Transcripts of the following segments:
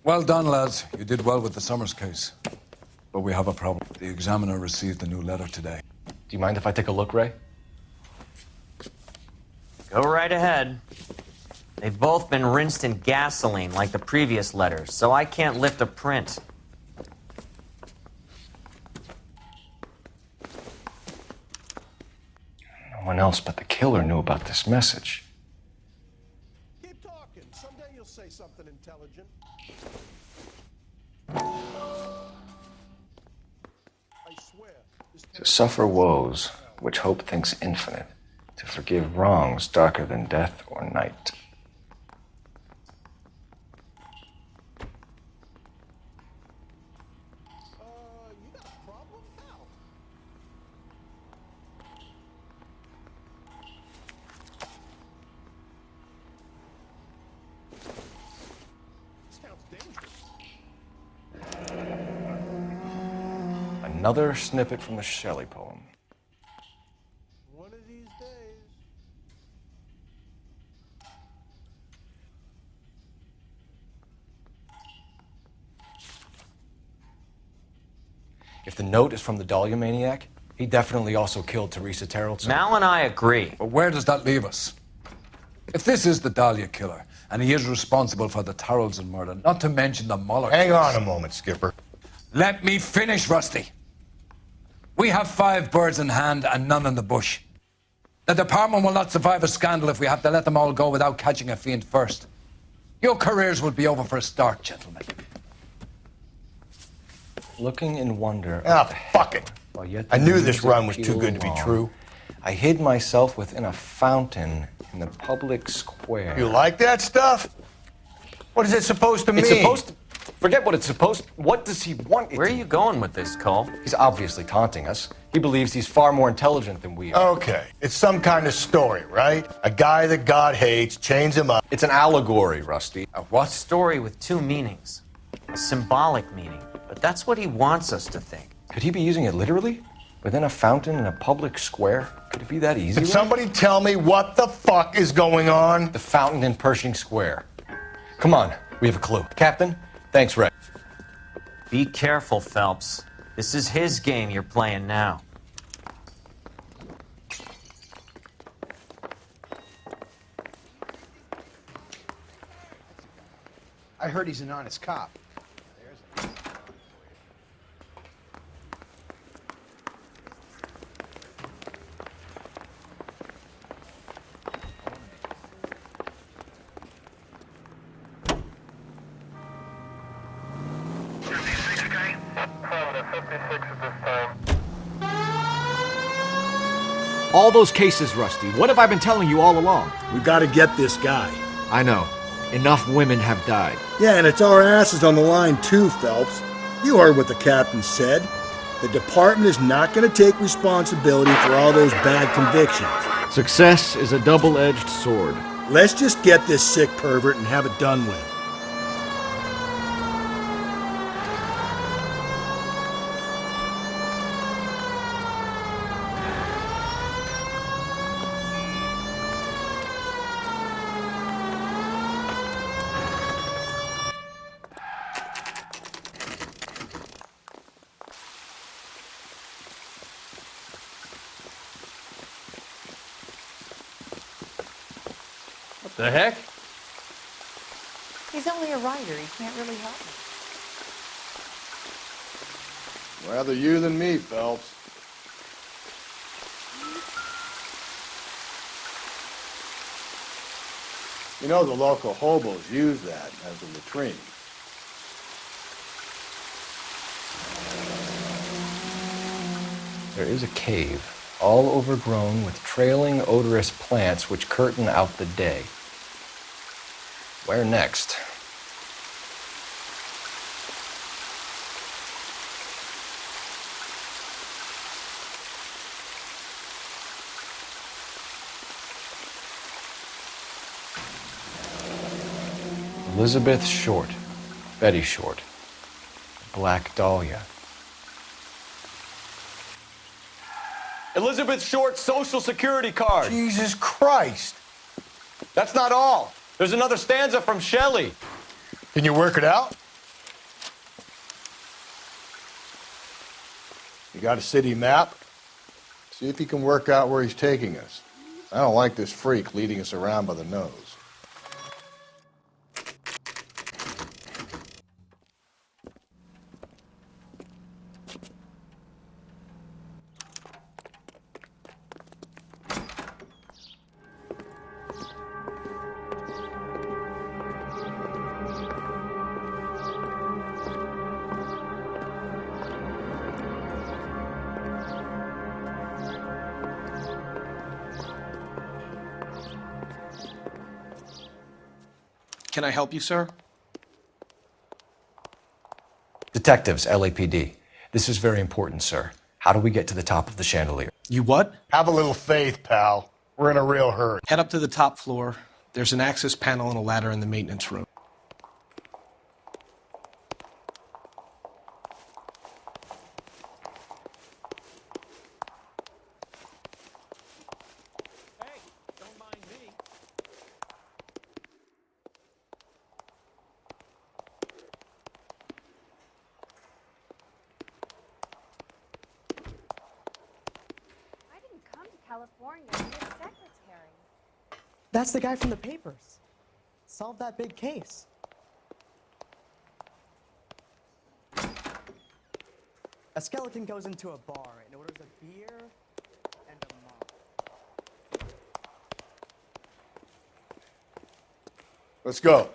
Well done, lads. You did well with the Summers case. But we have a problem. The examiner received a new letter today. Do you mind if I take a look, Ray? Go right ahead. They've both been rinsed in gasoline like the previous letters, so I can't lift a print. No one else but the killer knew about this message. Keep talking. Someday you'll say something intelligent. I swear. To suffer woes, which hope thinks infinite, to forgive wrongs darker than death or night. You got a problem, pal? Sounds dangerous. Another snippet from the Shelley poem. One of these days. If the note is from the Dahlia maniac, he definitely also killed Teresa Terrellson. Mal and I agree. But where does that leave us? If this is the Dahlia killer, and he is responsible for the Tarrelson murder, not to mention the Muller Hang case- on a moment, Skipper. Let me finish, Rusty. We have 5 birds in hand and none in the bush. The department will not survive a scandal if we have to let them all go without catching a fiend first. Your careers will be over for a start, gentlemen. Looking in wonder. Fuck it. While yet I the knew this music run was too pealed good to be along, true. I hid myself within a fountain in the public square. You like that stuff? What is it supposed to mean? It's supposed to... Forget what it's supposed... What does he want it Where are to- you going with this, Cole? He's obviously taunting us. He believes he's far more intelligent than we are. Okay, it's some kind of story, right? A guy that God hates, chains him up. It's an allegory, Rusty. A what? Story with 2 meanings. A symbolic meaning. But that's what he wants us to think. Could he be using it literally? Within a fountain in a public square? Could it be that easy? Can somebody tell me what the fuck is going on? The fountain in Pershing Square. Come on, we have a clue. Captain, thanks, Ray. Be careful, Phelps. This is his game you're playing now. I heard he's an honest cop. All those cases, Rusty. What have I been telling you all along? We gotta get this guy. I know. Enough women have died. Yeah, and it's our asses on the line too, Phelps. You heard what the captain said. The department is not gonna take responsibility for all those bad convictions. Success is a double-edged sword. Let's just get this sick pervert and have it done with. What the heck? He's only a writer. He can't really help me. Rather you than me, Phelps. You know, the local hobos use that as a latrine. There is a cave, all overgrown with trailing odorous plants which curtain out the day. Where next? Elizabeth Short, Betty Short, Black Dahlia. Elizabeth Short's Social Security card. Jesus Christ. That's not all. There's another stanza from Shelley. Can you work it out? You got a city map? See if you can work out where he's taking us. I don't like this freak leading us around by the nose. Can I help you, sir? Detectives, LAPD. This is very important, sir. How do we get to the top of the chandelier? You what? Have a little faith, pal. We're in a real hurry. Head up to the top floor. There's an access panel and a ladder in the maintenance room. Hey, don't mind me. I didn't come to California to be a secretary. That's the guy from the papers. Solved that big case. A skeleton goes into a bar and orders a beer and a mop. Let's go.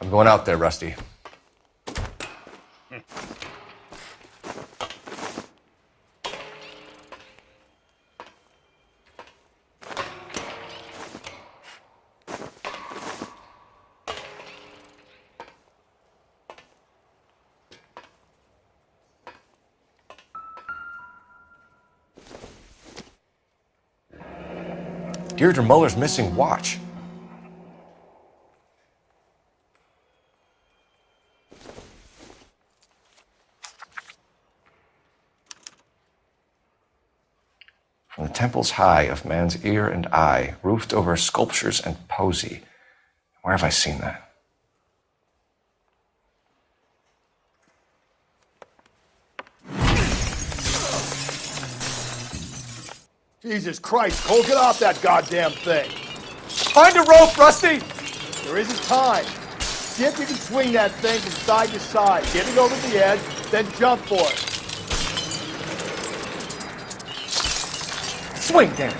I'm going out there, Rusty. Deirdre Muller's missing watch. From the temples high of man's ear and eye, roofed over sculptures and poesy. Where have I seen that? Jesus Christ, Cole, get off that goddamn thing. Find a rope, Rusty! There isn't time. See if you can swing that thing from side to side. Get it over the edge, then jump for it. Swing, damn it.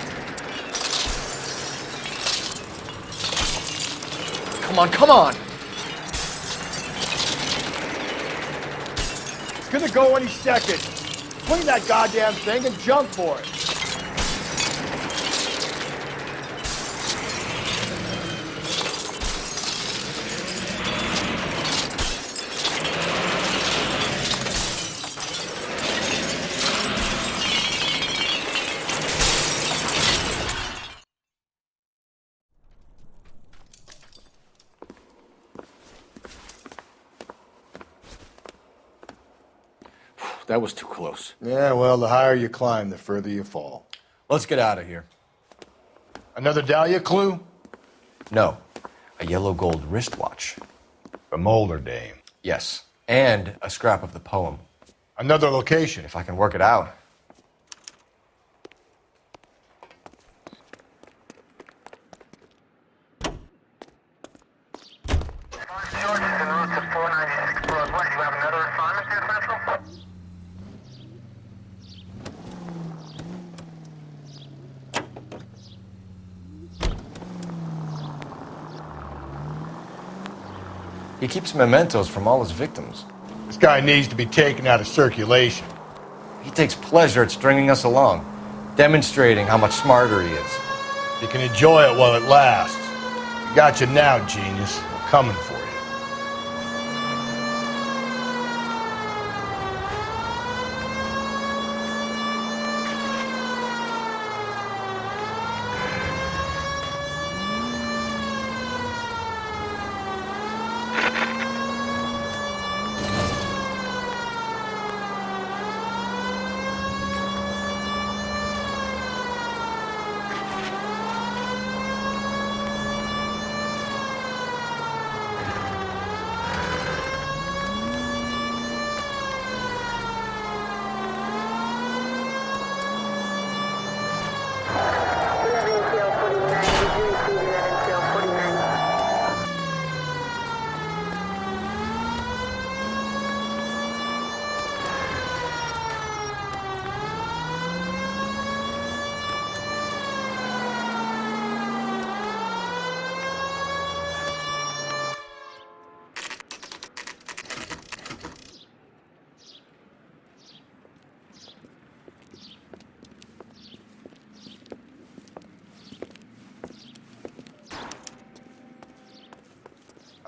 Come on, come on. It's gonna go any second. Swing that goddamn thing and jump for it. That was too close. Yeah, well, the higher you climb, the further you fall. Let's get out of here. Another Dahlia clue? No, a yellow gold wristwatch. A Molder dame. Yes, and a scrap of the poem. Another location. If I can work it out. He keeps mementos from all his victims. This guy needs to be taken out of circulation. He takes pleasure at stringing us along, demonstrating how much smarter he is. You can enjoy it while it lasts. We got you now, genius. We're coming for you.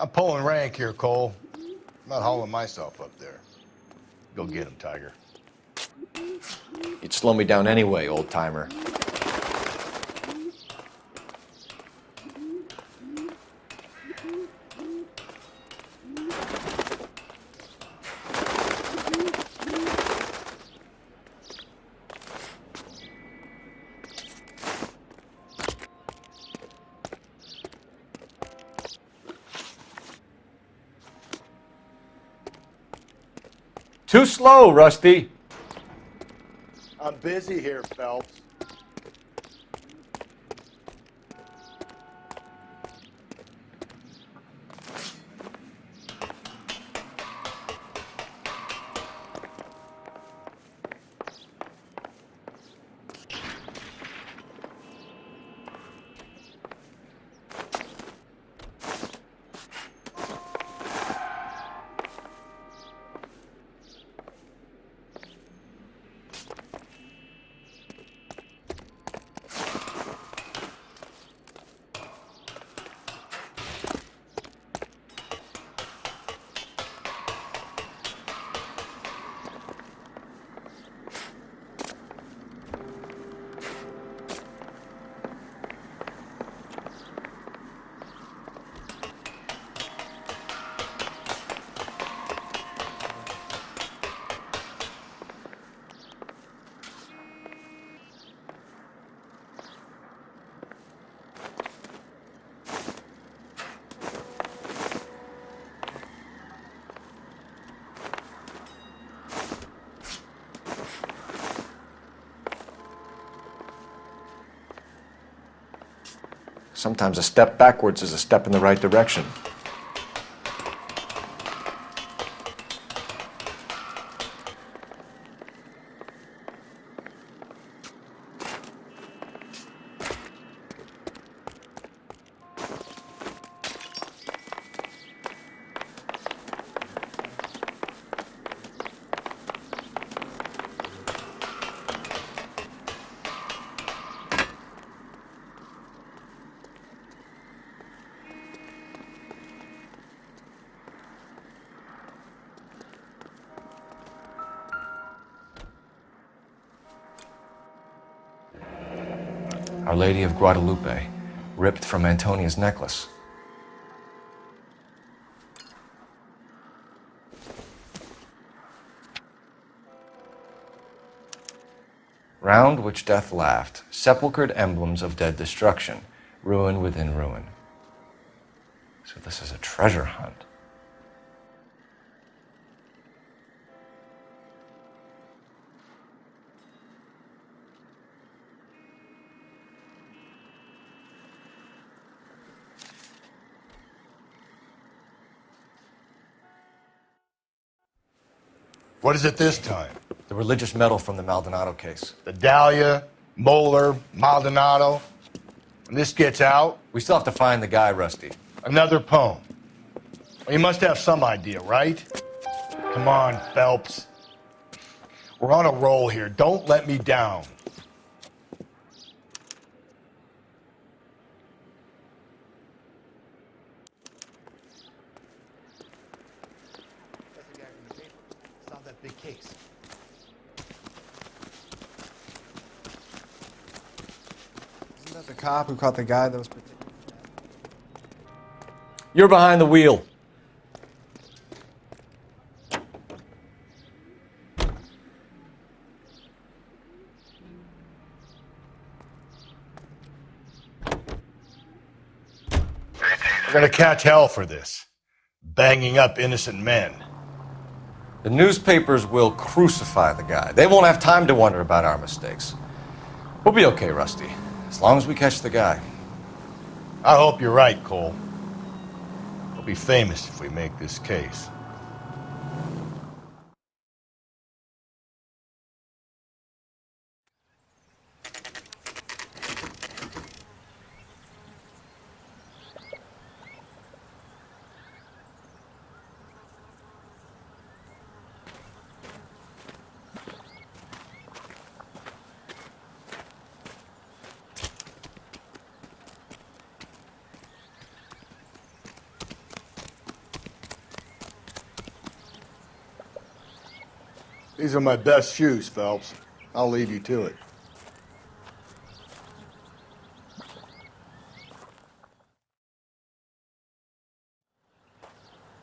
I'm pulling rank here, Cole. I'm not hauling myself up there. Go get him, Tiger. You'd slow me down anyway, old-timer. Too slow, Rusty. I'm busy here, Phelps. Sometimes a step backwards is a step in the right direction. Our Lady of Guadalupe, ripped from Antonia's necklace. Round which death laughed, sepulchred emblems of dead destruction, ruin within ruin. So this is a treasure hunt. What is it this time? The religious medal from the Maldonado case. The Dahlia, Moeller, Maldonado. When this gets out, We still have to find the guy, Rusty. another poem. Well, you must have some idea, right? Come on, Phelps. We're on a roll here. Don't let me down. That's the guy from the paper. Solved that big case. Isn't that the cop who caught the guy that was protecting? You're behind the wheel. We're gonna catch hell for this. Banging up innocent men. The newspapers will crucify the guy. They won't have time to wonder about our mistakes. We'll be okay, Rusty, as long as we catch the guy. I hope you're right, Cole. We'll be famous if we make this case. These are my best shoes, Phelps. I'll leave you to it.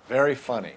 Very funny.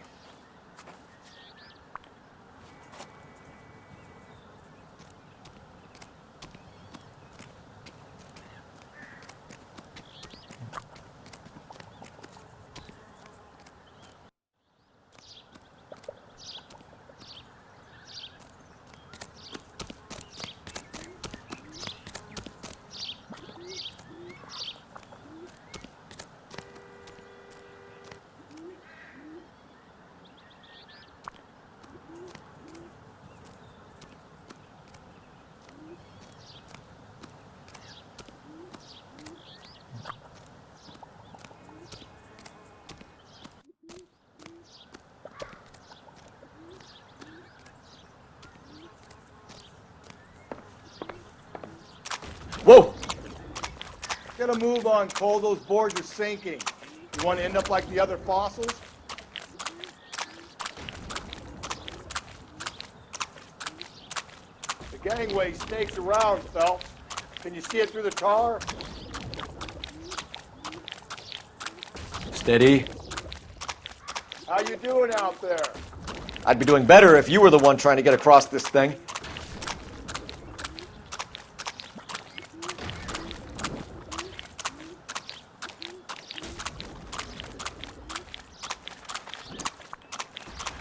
Whoa! Get a move on, Cole. Those boards are sinking. You want to end up like the other fossils? The gangway snakes around, Phelps. Can you see it through the tar? Steady. How you doing out there? I'd be doing better if you were the one trying to get across this thing.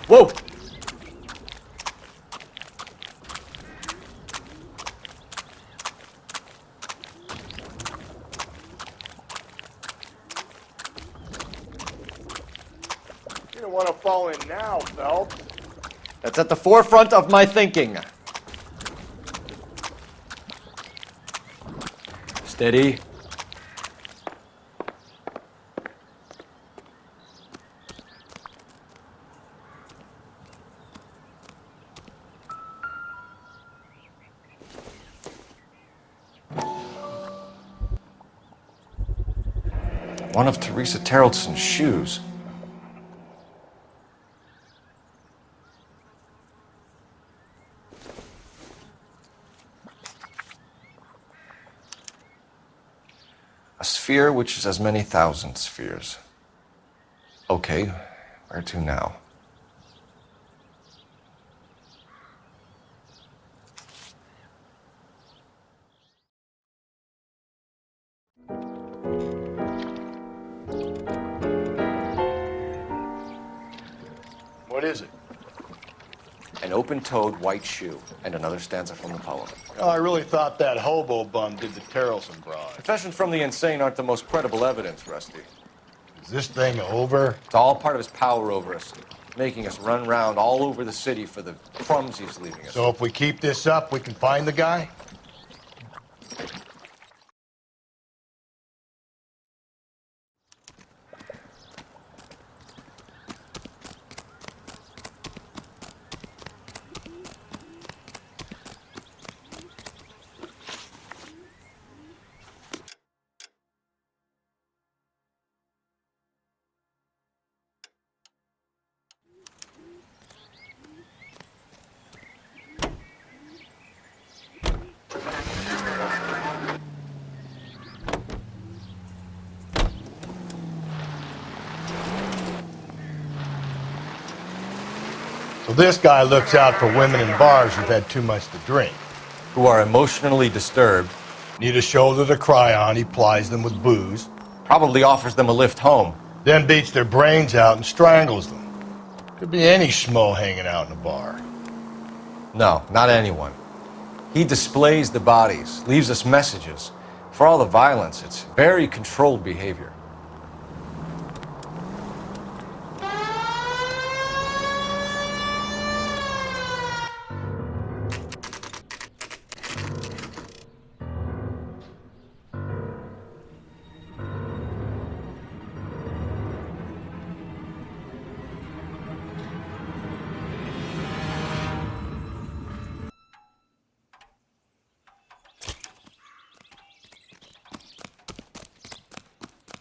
Whoa! You don't want to fall in now, Phelps. That's at the forefront of my thinking. Steady. One of Teresa Terrelson's shoes. A sphere which is as many thousand spheres. Okay, where to now? What is it? An open-toed white shoe, and another stanza from the poem. Oh, I really thought that hobo bum did the Terrelson broad. Confessions from the insane aren't the most credible evidence, Rusty. Is this thing over? It's all part of his power over us, making us run round all over the city for the crumbs he's leaving us. So if we keep this up, we can find the guy? So this guy looks out for women in bars who've had too much to drink. Who are emotionally disturbed. Need a shoulder to cry on, he plies them with booze. Probably offers them a lift home. Then beats their brains out and strangles them. Could be any schmo hanging out in a bar. No, not anyone. He displays the bodies, leaves us messages. For all the violence, it's very controlled behavior.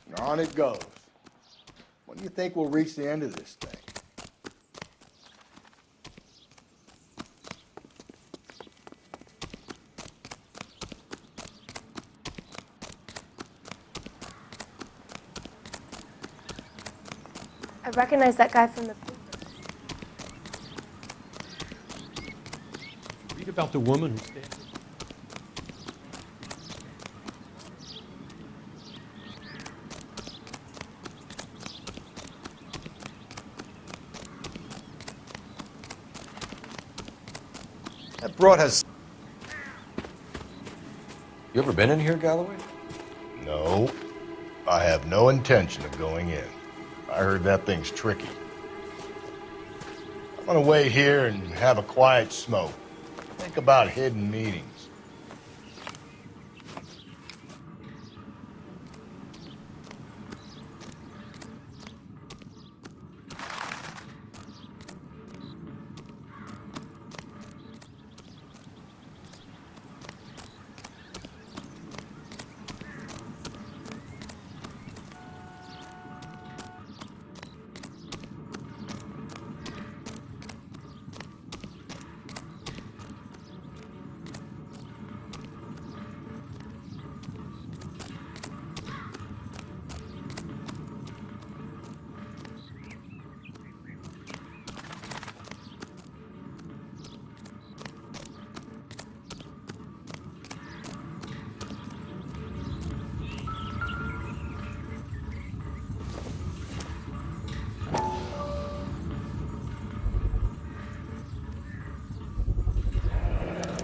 And on it goes. When do you think we'll reach the end of this thing? I recognize that guy from the paper. Read about the woman who stands. That broad has... You ever been in here, Galloway? No. I have no intention of going in. I heard that thing's tricky. I'm gonna wait here and have a quiet smoke. Think about hidden meetings.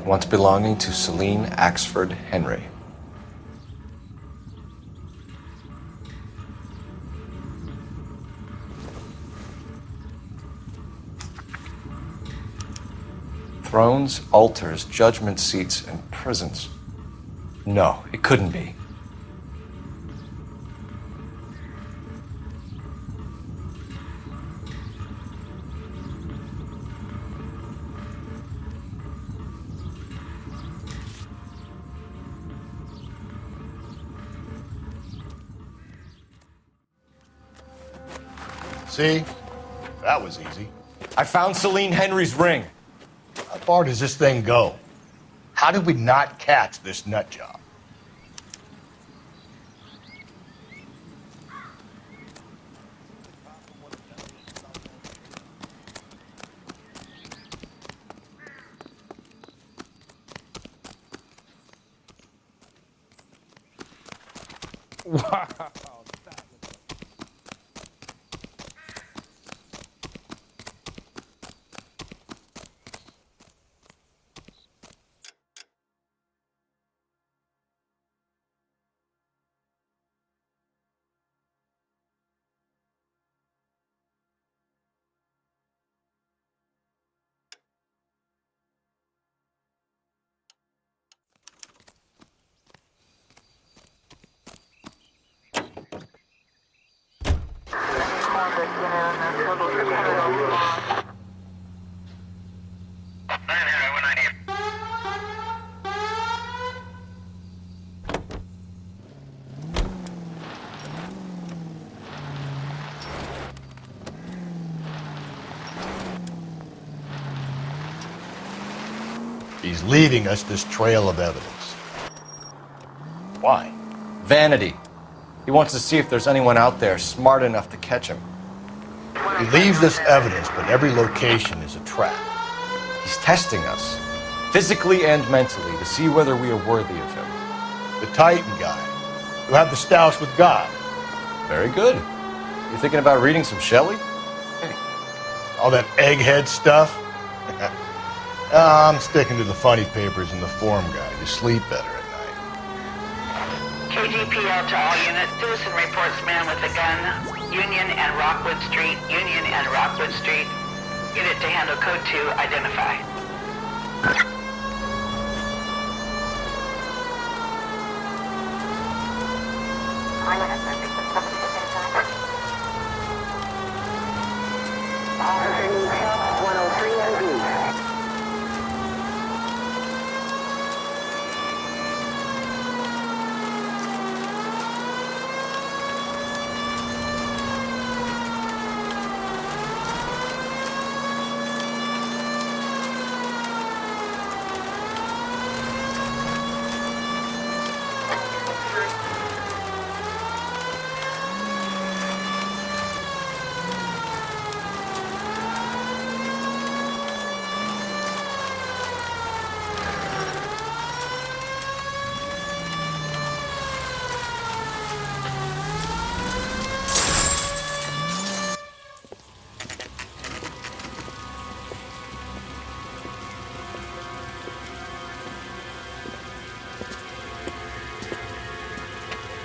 Once belonging to Celine Axford Henry. Thrones, altars, judgment seats, and prisons. No, it couldn't be. See? That was easy. I found Celine Henry's ring. How far does this thing go? How did we not catch this nut job? Wow. He's leaving us this trail of evidence. Why? Vanity. He wants to see if there's anyone out there smart enough to catch him. He leaves us evidence, but every location is a trap. He's testing us, physically and mentally, to see whether we are worthy of him. The Titan guy, who had the stoush with God. Very good. You thinking about reading some Shelley? All that egghead stuff? I'm sticking to the funny papers and the form guide. You sleep better at night. KGPL to all units. Citizen reports man with a gun. Union and Rockwood Street. Union and Rockwood Street. Unit to handle code 2. Identify.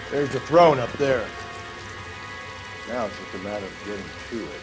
There's the throne up there. Now it's just a matter of getting to it.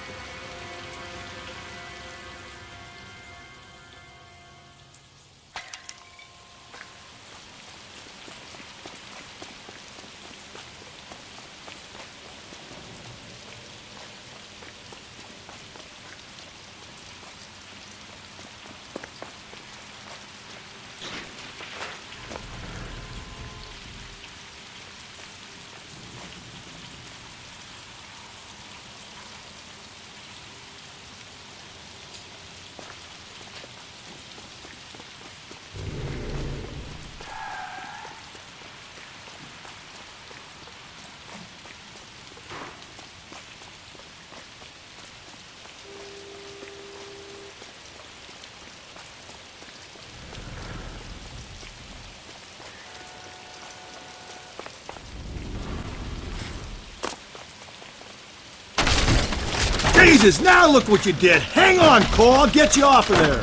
Jesus, now look what you did. Hang on, Cole. I'll get you off of there.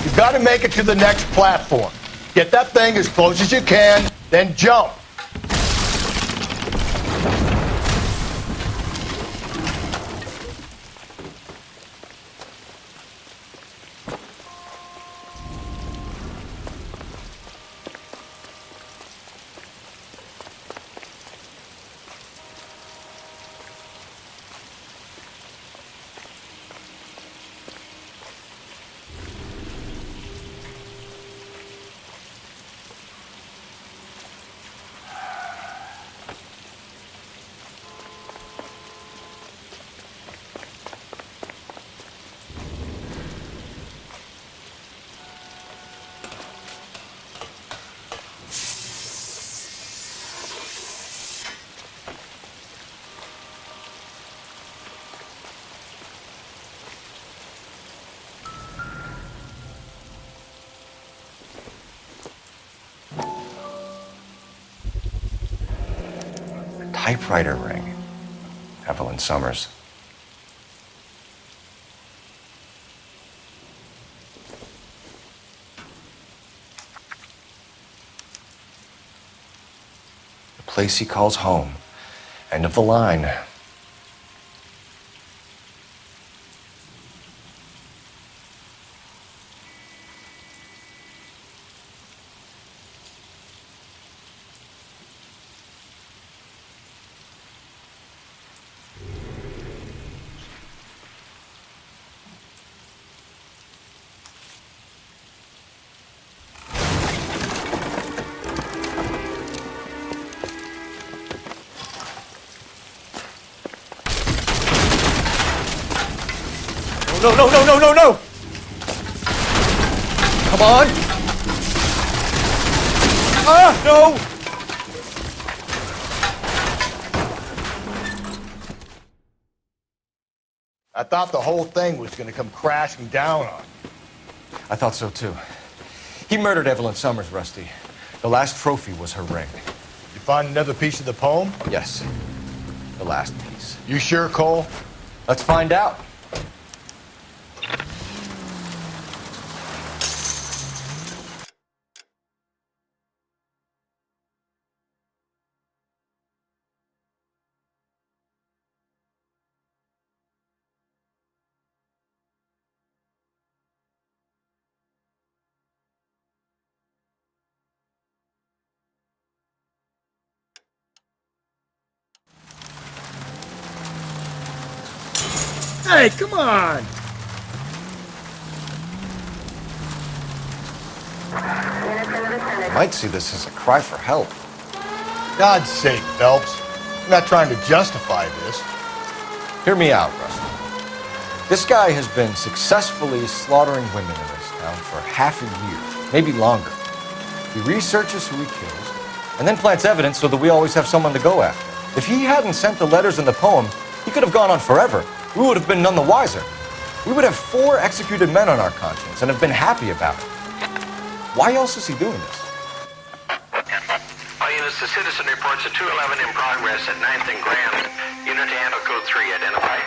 You gotta make it to the next platform. Get that thing as close as you can, then jump. Typewriter ring. Evelyn Summers. The place he calls home. End of the line. No, no, no, no, no, no! Come on! Ah, no! I thought the whole thing was gonna come crashing down on you. I thought so too. He murdered Evelyn Summers, Rusty. The last trophy was her ring. You find another piece of the poem? Yes. The last piece. You sure, Cole? Let's find out. Hey, come on! I might see this as a cry for help. God's sake, Phelps. I'm not trying to justify this. Hear me out, Rusty. This guy has been successfully slaughtering women in this town for half a year, maybe longer. He researches who he kills, and then plants evidence so that we always have someone to go after. If he hadn't sent the letters in the poem, he could have gone on forever. We would have been none the wiser. We would have 4 executed men on our conscience and have been happy about it. Why else is he doing this? All units, the citizen reports a 211 in progress at 9th and Grand. Unit to handle code 3, identify.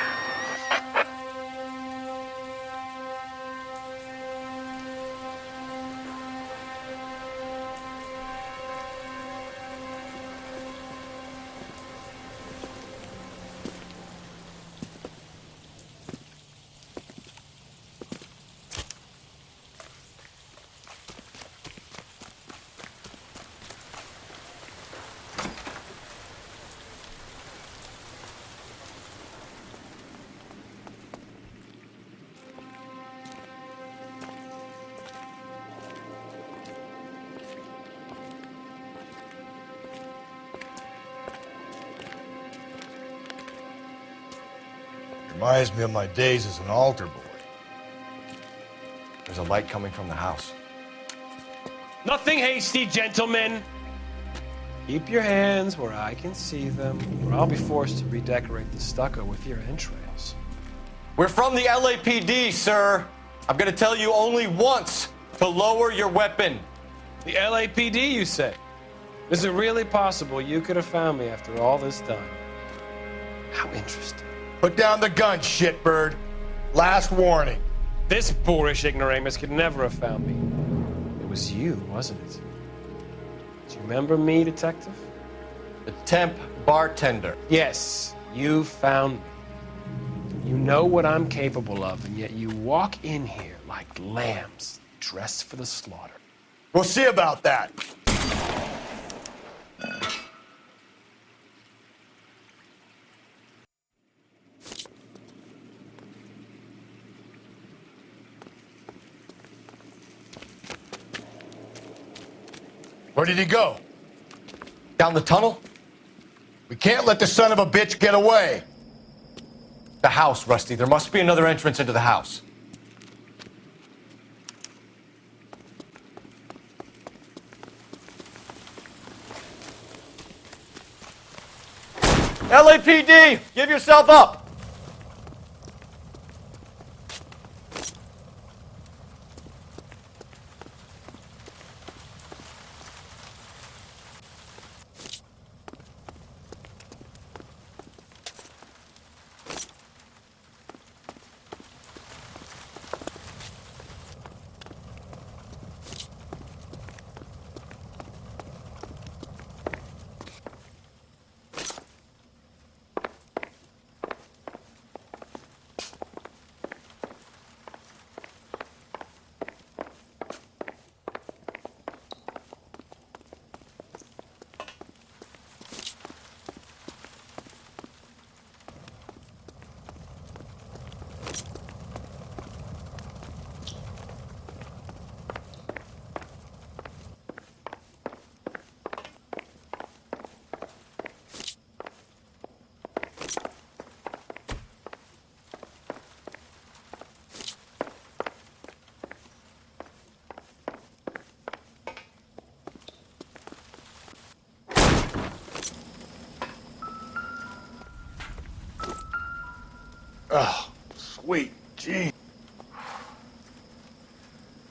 Reminds me of my days as an altar boy. There's a light coming from the house. Nothing hasty, gentlemen. Keep your hands where I can see them, or I'll be forced to redecorate the stucco with your entrails. We're from the LAPD, sir. I'm gonna tell you only once to lower your weapon. The LAPD, you say? Is it really possible you could have found me after all this time? How interesting. Put down the gun, shitbird. Last warning. This boorish ignoramus could never have found me. It was you, wasn't it? Do you remember me, detective? The temp bartender. Yes, you found me. You know what I'm capable of, and yet you walk in here like lambs dressed for the slaughter. We'll see about that. Where did he go? Down the tunnel? We can't let the son of a bitch get away. The house, Rusty. There must be another entrance into the house. LAPD, give yourself up. Oh, sweet gee.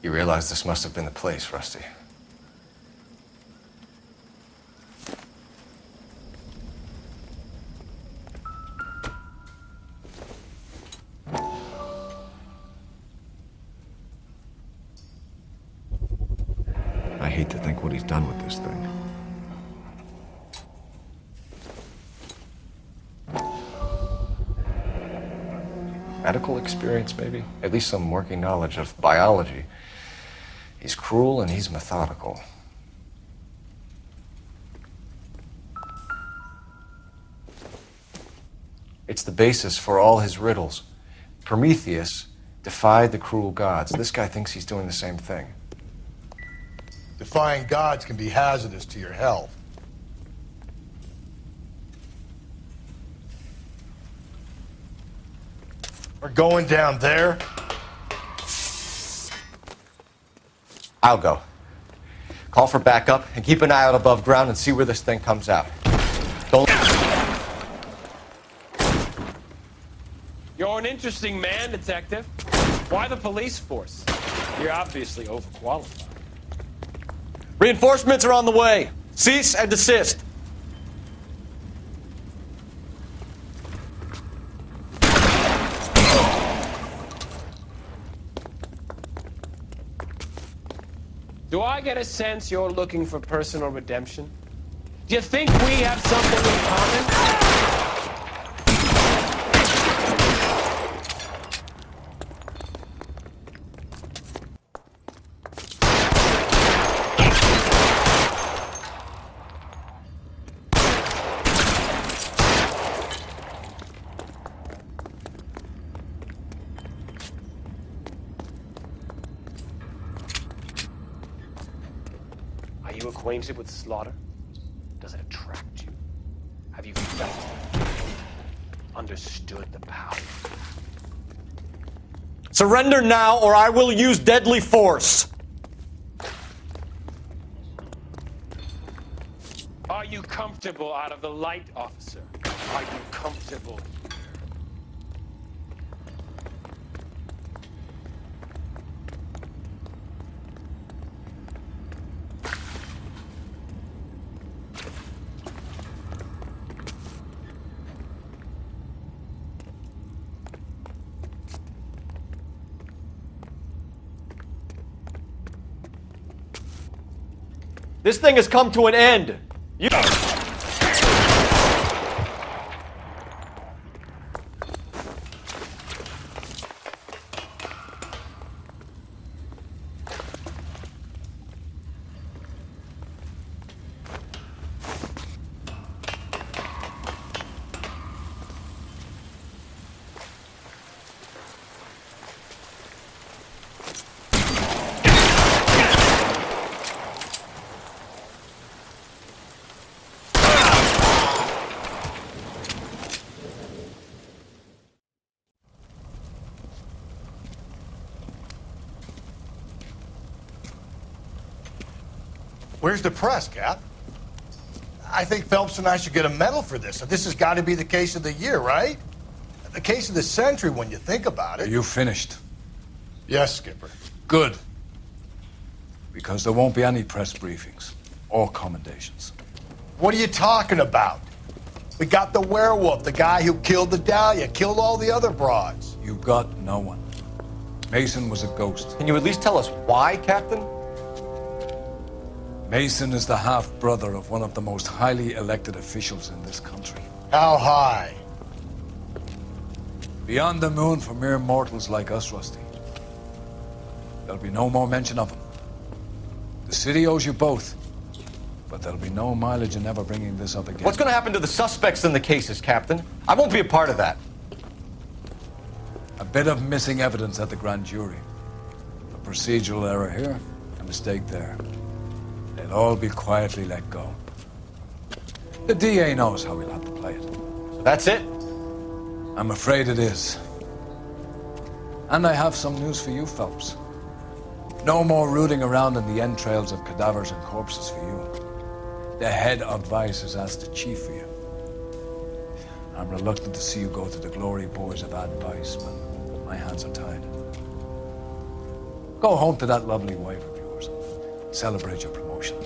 You realize this must have been the place, Rusty. I hate to think what he's done with this thing. Medical experience, maybe? At least some working knowledge of biology. He's cruel and he's methodical. It's the basis for all his riddles. Prometheus defied the cruel gods. This guy thinks he's doing the same thing. Defying gods can be hazardous to your health. We're going down there. I'll go. Call for backup and keep an eye out above ground and see where this thing comes out. Don't... You're an interesting man, Detective. Why the police force? You're obviously overqualified. Reinforcements are on the way. Cease and desist. Do I get a sense you're looking for personal redemption? Do you think we have something in common? Are you acquainted with slaughter? Does it attract you? Have you felt it? Understood the power? Surrender now, or I will use deadly force. Are you comfortable out of the light, officer? Are you comfortable? This thing has come to an end. You... Where's the press, Cap? I think Phelps and I should get a medal for this. This has got to be the case of the year, right? The case of the century when you think about it. Are you finished? Yes, Skipper. Good. Because there won't be any press briefings or commendations. What are you talking about? We got the werewolf, the guy who killed the Dahlia, killed all the other broads. You got no one. Mason was a ghost. Can you at least tell us why, Captain? Mason is the half-brother of one of the most highly elected officials in this country. How high? Beyond the moon for mere mortals like us, Rusty. There'll be no more mention of him. The city owes you both, but there'll be no mileage in ever bringing this up again. What's going to happen to the suspects in the cases, Captain? I won't be a part of that. A bit of missing evidence at the grand jury. A procedural error here, a mistake there. They'll all be quietly let go. The DA knows how we'll have to play it. So that's it? I'm afraid it is. And I have some news for you, Phelps. No more rooting around in the entrails of cadavers and corpses for you. The head of Vice has asked the chief for you. I'm reluctant to see you go to the glory boards of advice, but my hands are tied. Go home to that lovely wife of yours and celebrate your promotion.